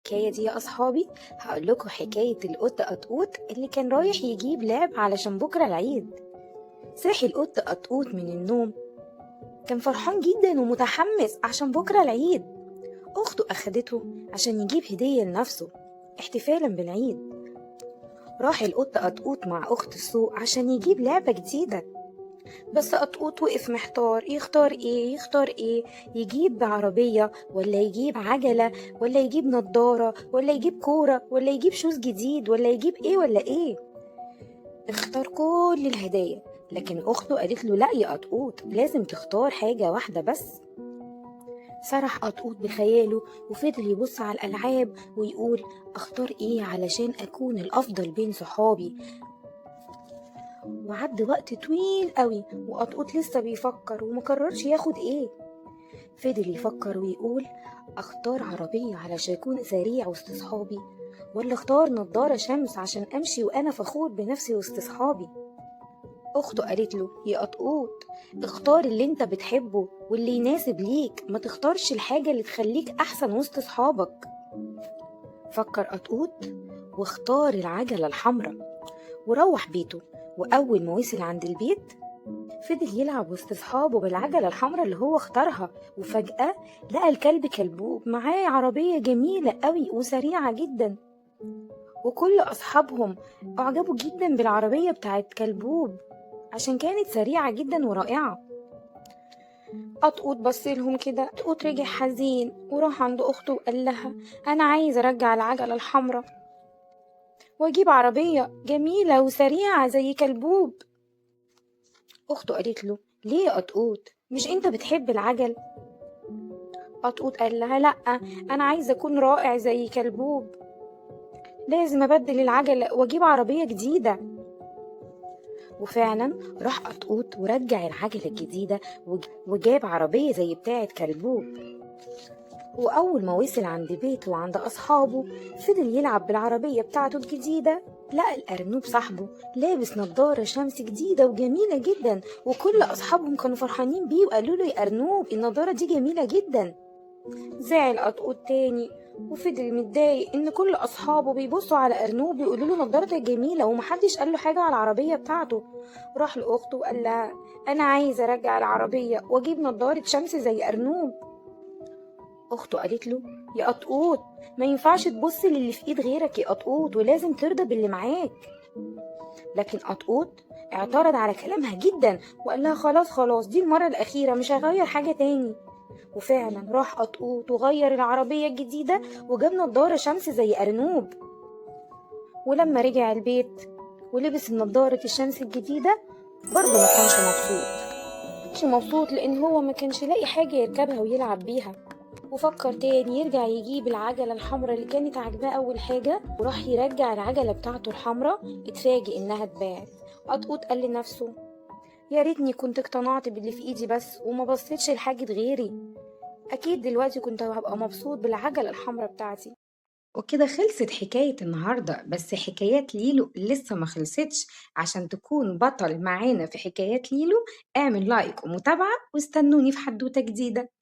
الحكاية دي يا أصحابي، هقول لكم حكاية القط قطقوط اللي كان رايح يجيب لعب علشان بكرة العيد. صحي القط قطقوط من النوم، كان فرحان جدا ومتحمس عشان بكرة العيد. أخته أخدته عشان يجيب هدية لنفسه احتفالا بالعيد. راح القط قطقوط مع أخت السوق عشان يجيب لعبة جديدة، بس قطقوط وقف محتار يختار ايه، يجيب عربية ولا يجيب عجلة ولا يجيب نضارة ولا يجيب كورة ولا يجيب شوز جديد ولا يجيب ايه ولا ايه. اختار كل الهدايا، لكن اخته قالت له لا يا قطقوط، لازم تختار حاجة واحدة بس. سرح قطقوط بخياله وفضل يبص على الألعاب ويقول اختار ايه علشان اكون الافضل بين صحابي. وعد وقت طويل قوي وقطقوط لسه بيفكر ومقررش ياخد ايه. فضل يفكر ويقول اختار عربية علشان اكون سريع وسط صحابي، ولا اختار نضارة شمس عشان امشي وانا فخور بنفسي وسط صحابي. اخته قالت له يا قطقوط، اختار اللي انت بتحبه واللي يناسب ليك، ما تختارش الحاجة اللي تخليك احسن وسط صحابك. فكر قطقوط واختار العجلة الحمراء وروح بيته. وأول ما وصل عند البيت فضل يلعب وسط صحابه بالعجلة الحمراء اللي هو اختارها، وفجأة لقى الكلب كلبوب معاه عربية جميلة قوي وسريعة جدا، وكل أصحابهم أعجبوا جدا بالعربية بتاعت كلبوب عشان كانت سريعة جدا ورائعة. قطقوط بصلهم كده، قطقوط رجع حزين وراح عند أخته وقال لها أنا عايز أرجع العجلة الحمراء وأجيب عربية جميلة وسريعة زي كلبوب. أخته قالت له ليه يا قطقوط، مش أنت بتحب العجل؟ قطقوط قال لها لأ، أنا عايزة أكون رائع زي كلبوب، لازم أبدل العجلة وأجيب عربية جديدة. وفعلا راح قطقوط ورجع العجلة الجديدة وجاب عربية زي بتاعة كلبوب. وأول ما وصل عند بيته وعند أصحابه فضل يلعب بالعربية بتاعته الجديدة، لقى الأرنوب صاحبه لابس نضارة شمس جديدة وجميلة جدا، وكل أصحابهم كانوا فرحانين بيه وقالوا له يا أرنوب النضارة دي جميلة جدا. زعل قطقوط تاني وفضل متضايق إن كل أصحابه بيبصوا على أرنوب ويقولوا له نضارتك جميلة ومحدش قال له حاجة على العربية بتاعته. راح لأخته وقال لها أنا عايز أرجع العربية وأجيب نضارة شمس زي أرنوب. أخته قالت له يا قطقوط، ما ينفعش تبص للي في إيد غيرك يا قطقوط، ولازم ترضى باللي معاك. لكن قطقوط اعترض على كلامها جدا وقال لها خلاص خلاص، دي المرة الأخيرة، مش هغير حاجة تاني. وفعلا راح قطقوط وغير العربية الجديدة وجاب نضارة شمس زي أرنوب. ولما رجع البيت ولبس النضارة الشمس الجديدة برضه ما كانش مبسوط لأن هو ما كانش لاقي حاجة يركبها ويلعب بيها. وفكر تاني يرجع يجيب العجلة الحمراء اللي كانت عاجباه أول حاجة، وراح يرجع العجلة بتاعته الحمراء، اتفاجئ إنها اتباعت. قطقوط قال لنفسه يا ريتني كنت اقتنعت باللي في إيدي بس وما بصيتش لحاجة غيري، أكيد دلوقتي كنت هبقى مبسوط بالعجلة الحمراء بتاعتي. وكده خلصت حكاية النهاردة، بس حكايات ليلو لسه ما خلصتش. عشان تكون بطل معانا في حكايات ليلو اعمل لايك ومتابعة واستنوني في حدوتة جديدة.